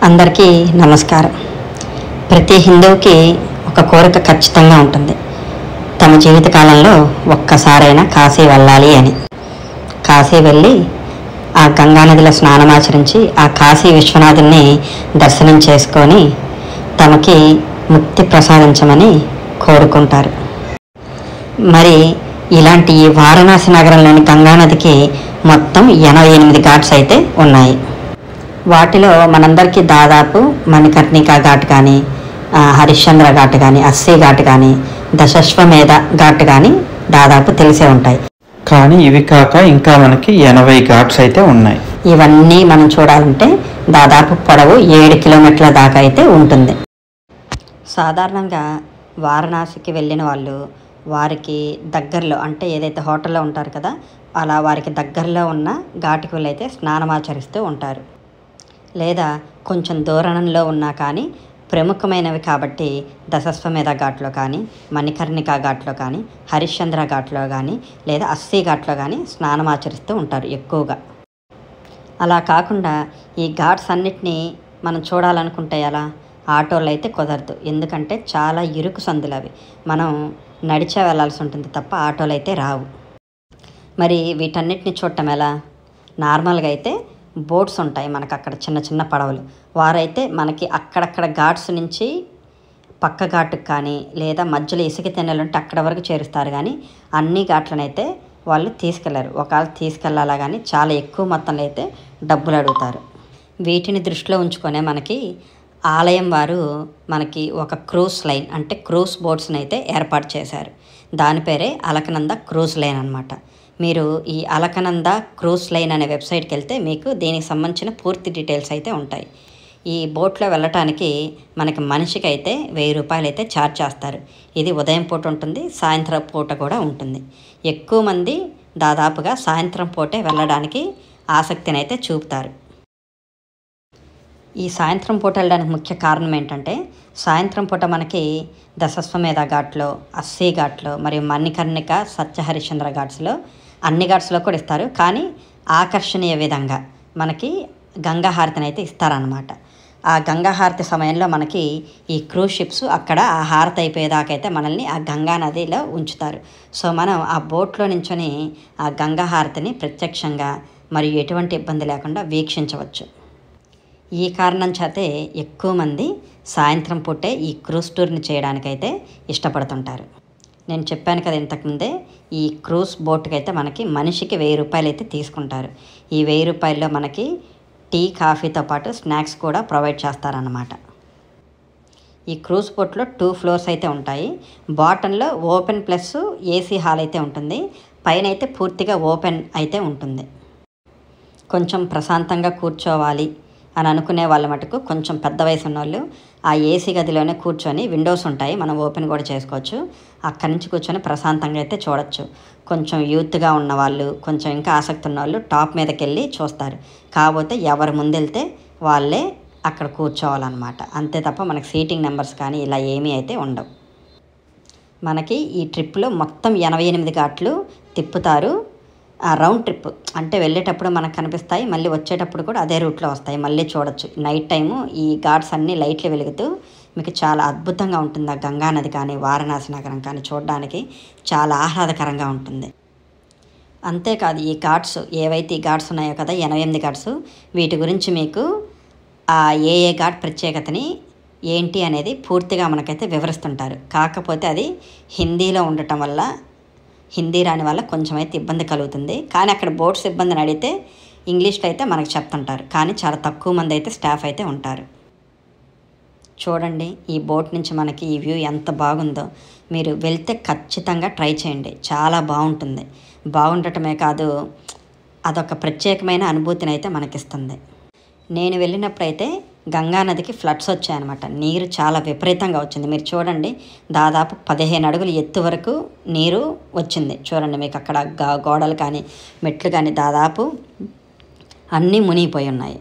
అందరికీ నమస్కారం. ప్రతి హిందువుకి ఒక కోరిక ఖచ్చితంగా ఉంటుంది. తమ జీవితకాలంలో ఒక్కసారైనా కాశీ వెళ్ళాలి అని. కాశీ వెళ్ళి ఆ గంగానదిలో స్నానమాచరించి ఆ కాశీ విశ్వనాథుని దర్శనం చేసుకొని తమకి ముక్తి ప్రసాదించమని కోరుకుంటారు. మరి ఇలాంటి ఈ వారణాసి నగరంలోని గంగానదికి మొత్తం 88 ఘాట్స్ అయితే ఉన్నాయి. వాటిలో మనందరికీ దాదాపు మణికర్ణికా ఘాట్ కానీ, హరిశ్చంద్ర ఘాట్ కానీ, అస్సీ ఘాట్ కానీ, దశాశ్వమేధ ఘాట్ కానీ దాదాపు తెలిసే ఉంటాయి. కానీ ఇవి కాక ఇంకా మనకి 80 ఘాట్స్ అయితే ఉన్నాయి. ఇవన్నీ మనం చూడాలంటే దాదాపు పొడవు 7 కిలోమీటర్ల దాకా అయితే ఉంటుంది. సాధారణంగా వారణాసికి వెళ్ళిన వాళ్ళు వారికి దగ్గరలో, అంటే ఏదైతే హోటల్లో ఉంటారు కదా, అలా వారికి దగ్గరలో ఉన్న ఘాటుకు వెళ్ళైతే స్నానమాచరిస్తూ ఉంటారు. లేదా కొంచెం దూరంలో ఉన్నా కానీ ప్రముఖమైనవి కాబట్టి దశాశ్వమేధ ఘాట్లో కానీ, మణికర్ణికా ఘాట్లో కానీ, హరిశ్చంద్ర ఘాట్లో కానీ, లేదా అస్సీ ఘాట్లో కానీ స్నానమాచరిస్తూ ఉంటారు ఎక్కువగా. అలా కాకుండా ఈ ఘాట్స్ అన్నిటినీ మనం చూడాలనుకుంటే ఎలా? ఆటోలు అయితే కుదరదు, ఎందుకంటే చాలా ఇరుకు సందులు అవి. మనం నడిచే వెళ్ళాల్సి ఉంటుంది తప్ప ఆటోలు అయితే రావు. మరి వీటన్నిటిని చూడటం ఎలా? నార్మల్గా అయితే బోట్స్ ఉంటాయి మనకు అక్కడ, చిన్న చిన్న పడవలు. వారైతే మనకి అక్కడక్కడ ఘాట్స్ నుంచి పక్క ఘాటుకు కానీ, లేదా మధ్యలో ఇసుక తెన్నెలు ఉంటే అక్కడ వరకు చేరుస్తారు. కానీ అన్ని ఘాట్లనైతే వాళ్ళు తీసుకెళ్లరు. ఒకవేళ తీసుకెళ్ళాలా కానీ చాలా ఎక్కువ మొత్తంలో అయితే డబ్బులు అడుగుతారు. వీటిని దృష్టిలో ఉంచుకొనే మనకి ఆలయం వారు మనకి ఒక క్రూజ్ లైన్, అంటే క్రూజ్ బోట్స్ని అయితే ఏర్పాటు చేశారు. దాని పేరే అలకనంద క్రూజ్ లైన్ అనమాట. మీరు ఈ అలకనంద క్రూజ్ లైన్ అనే వెబ్సైట్కి వెళ్తే మీకు దీనికి సంబంధించిన పూర్తి డీటెయిల్స్ అయితే ఉంటాయి. ఈ బోట్లో వెళ్ళటానికి మనకి మనిషికి అయితే 1000 రూపాయలు అయితే ఛార్జ్ చేస్తారు. ఇది ఉదయం పూట ఉంటుంది, సాయంత్రం పూట కూడా ఉంటుంది. ఎక్కువ మంది దాదాపుగా సాయంత్రం పూటే వెళ్ళడానికి ఆసక్తిని అయితే చూపుతారు. ఈ సాయంత్రం పూట వెళ్ళడానికి ముఖ్య కారణం ఏంటంటే, సాయంత్రం పూట మనకి దశాశ్వమేధ ఘాట్లో, అస్సీ ఘాట్లో, మరియు మణికర్ణిక, సత్యహరిశ్చంద్ర ఘాట్స్లో, అన్ని ఘాట్స్లో కూడా ఇస్తారు. కానీ ఆకర్షణీయ విధంగా మనకి గంగా హారతిని అయితే ఇస్తారనమాట. ఆ గంగా హారతి సమయంలో మనకి ఈ క్రూజ్ షిప్స్ అక్కడ ఆ హారతి అయిపోయేదాకా అయితే మనల్ని ఆ గంగా నదిలో ఉంచుతారు. సో మనం ఆ బోట్లో నించొని ఆ గంగా హారతిని ప్రత్యక్షంగా మరియు ఎటువంటి ఇబ్బంది లేకుండా వీక్షించవచ్చు. ఈ కారణం చేతే ఎక్కువ మంది సాయంత్రం పూటే ఈ క్రూజ్ టూర్ని చేయడానికైతే ఇష్టపడుతుంటారు. నేను చెప్పాను కదా ఇంతకుముందే, ఈ క్రూజ్ బోట్కి అయితే మనకి మనిషికి 1000 రూపాయలు అయితే తీసుకుంటారు. ఈ 1000 రూపాయల్లో మనకి టీ, కాఫీతో పాటు స్నాక్స్ కూడా ప్రొవైడ్ చేస్తారన్నమాట. ఈ క్రూజ్ బోట్లో 2 ఫ్లోర్స్ అయితే ఉంటాయి. బాటంలో ఓపెన్ ప్లస్ ఏసీ హాల్ అయితే ఉంటుంది. పైన అయితే పూర్తిగా ఓపెన్ అయితే ఉంటుంది. కొంచెం ప్రశాంతంగా కూర్చోవాలి అని అనుకునే వాళ్ళ మటుకు, కొంచెం పెద్ద వయసు ఉన్నవాళ్ళు ఆ ఏసీ గదిలోనే కూర్చొని, విండోస్ ఉంటాయి, మనం ఓపెన్ కూడా చేసుకోవచ్చు, అక్కడి నుంచి కూర్చొని ప్రశాంతంగా అయితే చూడొచ్చు. కొంచెం యూత్గా ఉన్నవాళ్ళు, కొంచెం ఇంకా ఆసక్తి ఉన్నవాళ్ళు టాప్ మీదకి వెళ్ళి చూస్తారు. కాకపోతే ఎవరు ముందెళ్తే వాళ్ళే అక్కడ కూర్చోవాలన్నమాట. అంతే తప్ప మనకి సీటింగ్ నెంబర్స్ కానీ ఇలా ఏమీ అయితే ఉండవు. మనకి ఈ ట్రిప్లో మొత్తం 88 ఘాట్లు తిప్పుతారు. ఆ రౌండ్ ట్రిప్ అంటే వెళ్ళేటప్పుడు మనకు కనిపిస్తాయి, మళ్ళీ వచ్చేటప్పుడు కూడా అదే రూట్లో వస్తాయి, మళ్ళీ చూడొచ్చు. నైట్ టైము ఈ ఘాట్స్ అన్నీ లైట్లు వెలుగుతూ మీకు చాలా అద్భుతంగా ఉంటుంది. ఆ గంగానది కానీ, వారణాసి నగరం కానీ చూడడానికి చాలా ఆహ్లాదకరంగా ఉంటుంది. అంతేకాదు, ఈ ఘాట్స్ ఏవైతే ఈ ఘాట్స్ ఉన్నాయో కదా, 88 ఘాట్స్, వీటి గురించి మీకు ఆ ఏ ఘాట్ ప్రత్యేకతని ఏంటి అనేది పూర్తిగా మనకైతే వివరిస్తుంటారు. కాకపోతే అది హిందీలో ఉండటం వల్ల, హిందీ రాని వల్ల కొంచెం అయితే ఇబ్బంది కలుగుతుంది. కానీ అక్కడ బోట్స్ ఇబ్బందిని అడిగితే ఇంగ్లీష్లో అయితే మనకు చెప్తుంటారు. కానీ చాలా తక్కువ మంది అయితే స్టాఫ్ అయితే ఉంటారు. చూడండి, ఈ బోట్ నుంచి మనకి ఈ వ్యూ ఎంత బాగుందో. మీరు వెళ్తే ఖచ్చితంగా ట్రై చేయండి, చాలా బాగుంటుంది. బాగుండటమే కాదు, అదొక ప్రత్యేకమైన అనుభూతిని అయితే మనకిస్తుంది. నేను వెళ్ళినప్పుడైతే గంగానదికి ఫ్లడ్స్ వచ్చాయన్నమాట. నీరు చాలా విపరీతంగా వచ్చింది. మీరు చూడండి, దాదాపు 15 అడుగులు ఎత్తు వరకు నీరు వచ్చింది. చూడండి, మీకు అక్కడ గోడలు కానీ, మెట్లు కానీ దాదాపు అన్నీ మునిగిపోయి ఉన్నాయి.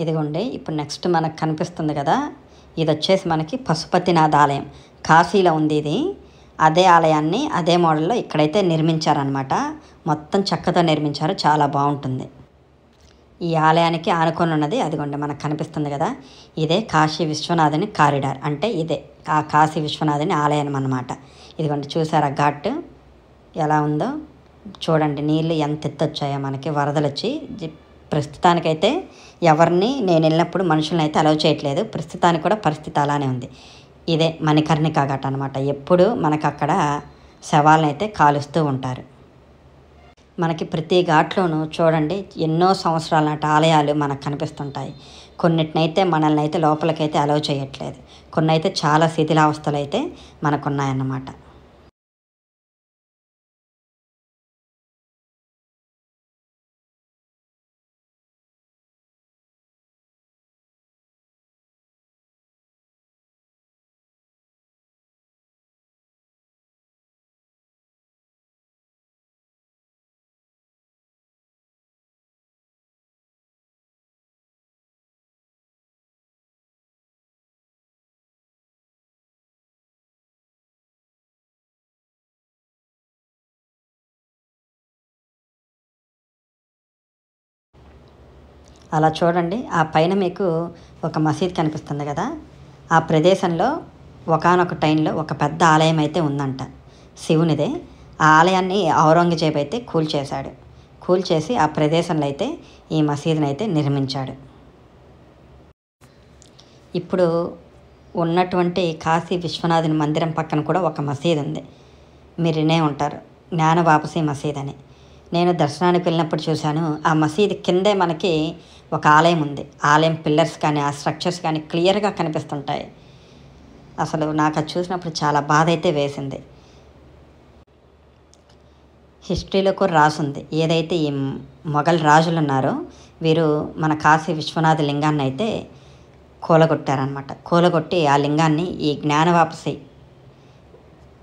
ఇదిగోండి ఇప్పుడు నెక్స్ట్ మనకు కనిపిస్తుంది కదా, ఇది వచ్చేసి మనకి పశుపతినాథ ఆలయం. కాశీలో ఉంది ఇది. అదే ఆలయాన్ని అదే మోడల్లో ఇక్కడైతే నిర్మించారనమాట. మొత్తం చెక్కతో నిర్మించారు, చాలా బాగుంటుంది. ఈ ఆలయానికి ఆనుకొని ఉన్నది అదిగోండి మనకు కనిపిస్తుంది కదా, ఇదే కాశీ విశ్వనాథుని కారిడార్. అంటే ఇదే ఆ కాశీ విశ్వనాథుని ఆలయం అన్నమాట. ఇదిగోండి చూసారా ఘాట్ ఎలా ఉందో చూడండి. నీళ్ళు ఎంత ఎత్తొచ్చాయో మనకి, వరదలు వచ్చి. ప్రస్తుతానికైతే ఎవరిని నేను వెళ్ళినప్పుడు మనుషులను అయితే అలౌ చేయట్లేదు. ప్రస్తుతానికి కూడా పరిస్థితి అలానే ఉంది. ఇదే మణికర్ణికా ఘాట్ అనమాట. ఎప్పుడు మనకు అక్కడ శవాలను అయితే కాలుస్తూ ఉంటారు. మనకి ప్రతి ఘాట్లోనూ చూడండి ఎన్నో సంవత్సరాల నాటి ఆలయాలు మనకు కనిపిస్తుంటాయి. కొన్నిటినైతే మనల్ని అయితే లోపలికైతే అలౌ చేయట్లేదు, కొన్ని అయితే చాలా శిథిలావస్థలు అయితే మనకున్నాయన్నమాట. అలా చూడండి, ఆ పైన మీకు ఒక మసీద్ కనిపిస్తుంది కదా, ఆ ప్రదేశంలో ఒకానొక టైంలో ఒక పెద్ద ఆలయం అయితే ఉందంట, శివునిదే. ఆ ఆలయాన్ని ఔరంగజేబు అయితే కూల్చేశాడు. కూల్చేసి ఆ ప్రదేశంలో అయితే ఈ మసీదుని అయితే నిర్మించాడు. ఇప్పుడు ఉన్నటువంటి కాశీ విశ్వనాథుని మందిరం పక్కన కూడా ఒక మసీదు ఉంది. మీరు వినే ఉంటారు, జ్ఞానవాపసి మసీద్ అని. నేను దర్శనానికి వెళ్ళినప్పుడు చూశాను. ఆ మసీదు కిందే మనకి ఒక ఆలయం ఉంది. ఆలయం పిల్లర్స్ కానీ ఆ స్ట్రక్చర్స్ కానీ క్లియర్గా కనిపిస్తుంటాయి. అసలు నాకు అది చూసినప్పుడు చాలా బాధ అయితే వేసింది. హిస్టరీలో కూడా రాసుంది, ఏదైతే ఈ మొఘల్ రాజులు ఉన్నారో వీరు మన కాశీ విశ్వనాథ లింగాన్ని అయితే కూలగొట్టారనమాట. కూలగొట్టి ఆ లింగాన్ని ఈ జ్ఞానవాపసి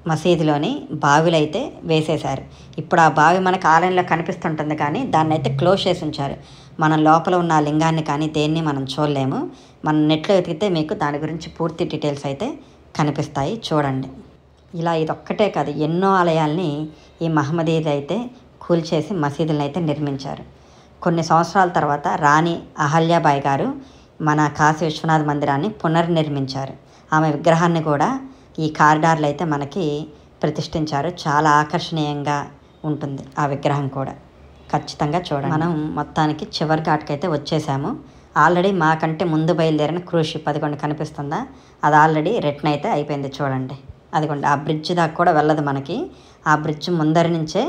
మసీదులోని బావిలో అయితే వేసేశారు. ఇప్పుడు ఆ బావి మనకు ఆలయంలో కనిపిస్తుంటుంది కానీ దాన్ని అయితే క్లోజ్ చేసి ఉంచారు. మనం లోపల ఉన్న ఆ లింగాన్ని కానీ దేన్ని మనం చూడలేము. మనం నెట్లో వెతికితే మీకు దాని గురించి పూర్తి డీటెయిల్స్ అయితే కనిపిస్తాయి, చూడండి. ఇలా ఇదొక్కటే కాదు, ఎన్నో ఆలయాల్ని ఈ మహమ్మదీయులు అయితే కూల్చేసి మసీదులను అయితే నిర్మించారు. కొన్ని సంవత్సరాల తర్వాత రాణి అహల్యాబాయి గారు మన కాశీ విశ్వనాథ మందిరాన్ని పునర్నిర్మించారు. ఆమె విగ్రహాన్ని కూడా ఈ కారిడార్లో అయితే మనకి ప్రతిష్ఠించారు. చాలా ఆకర్షణీయంగా ఉంటుంది ఆ విగ్రహం కూడా, ఖచ్చితంగా చూడండి. మనం మొత్తానికి చివరి ఘాట్కి అయితే వచ్చేసాము. ఆల్రెడీ మాకంటే ముందు బయలుదేరిన క్రూజ్ షిప్ అదిగోండి కనిపిస్తుందా, అది ఆల్రెడీ రిటర్న్ అయితే అయిపోయింది చూడండి. అదిగోండి ఆ బ్రిడ్జ్ దాకా కూడా వెళ్ళదు మనకి, ఆ బ్రిడ్జ్ ముందరి నుంచే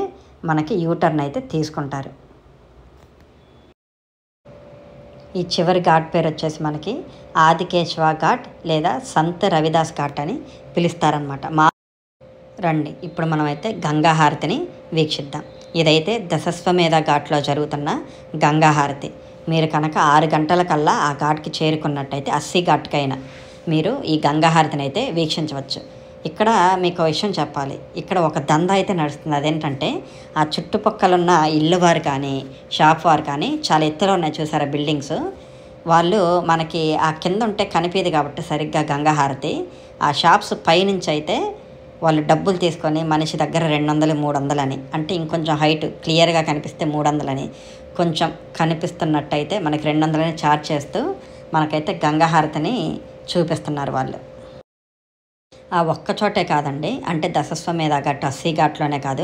మనకి యూటర్న్ అయితే తీసుకుంటారు. ఈ చివరి ఘాట్ పేరు వచ్చేసి మనకి ఆదికేశవ ఘాట్ లేదా సంత్ రవిదాస్ ఘాట్ అని పిలుస్తారనమాట. రండి ఇప్పుడు మనమైతే గంగా హారతిని వీక్షిద్దాం. ఇదైతే దశస్వమేధ ఘాట్లో జరుగుతున్న గంగా హారతి. మీరు కనుక 6 గంటలకల్లా ఆ ఘాట్కి చేరుకున్నట్టయితే 80 ఘాట్కైనా మీరు ఈ గంగా హారతిని అయితే వీక్షించవచ్చు. ఇక్కడ మీకు విషయం చెప్పాలి, ఇక్కడ ఒక దందా అయితే నడుస్తుంది. అదేంటంటే ఆ చుట్టుపక్కల ఉన్న ఇల్లు వారు కానీ షాప్ వారు కానీ చాలా ఎత్తులో ఉన్నాయి చూసారా బిల్డింగ్స్, వాళ్ళు మనకి ఆ కింద ఉంటే కనిపించదు కాబట్టి సరిగ్గా గంగా హారతి, ఆ షాప్స్ పైనుంచి అయితే వాళ్ళు డబ్బులు తీసుకొని మనిషి దగ్గర 200, 300 అని, అంటే ఇంకొంచెం హైట్ క్లియర్గా కనిపిస్తే 300 అని, కొంచెం కనిపిస్తున్నట్టయితే మనకి 200 అని ఛార్జ్ చేస్తూ మనకైతే గంగా హారతిని చూపిస్తున్నారు వాళ్ళు. ఆ ఒక్క చోటే కాదండి, అంటే దశస్వమేధ ఘాట్ 80 ఘాట్లోనే కాదు,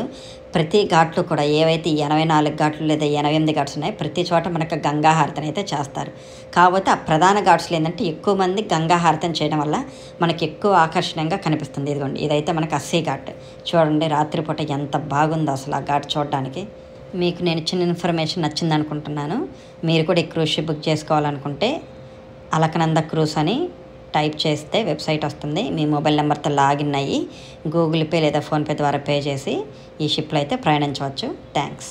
ప్రతి ఘాట్లు కూడా ఏవైతే 84 ఘాట్లు లేదా 88 ఘాట్స్ ఉన్నాయో ప్రతి చోట మనకు గంగా హారతిని అయితే చేస్తారు. కాకపోతే ఆ ప్రధాన ఘాట్స్లో ఏంటంటే ఎక్కువ మంది గంగా హారతిని చేయడం వల్ల మనకి ఎక్కువ ఆకర్షణీయంగా కనిపిస్తుంది. ఇదిగోండి ఇదైతే మనకు 80 ఘాట్ చూడండి, రాత్రిపూట ఎంత బాగుందో అసలు ఆ ఘాట్ చూడడానికి. మీకు నేను ఇచ్చిన ఇన్ఫర్మేషన్ నచ్చింది అనుకుంటున్నాను. మీరు కూడా ఈ క్రూజ్ షిప్ బుక్ చేసుకోవాలనుకుంటే అలకనంద క్రూజ్ అని టైప్ చేస్తే వెబ్సైట్ వస్తుంది. మీ మొబైల్ నెంబర్తో లాగిన్ అయ్యి గూగుల్ పే లేదా ఫోన్పే ద్వారా పే చేసి ఈ షిప్లో అయితే ప్రయాణించవచ్చు. థ్యాంక్స్.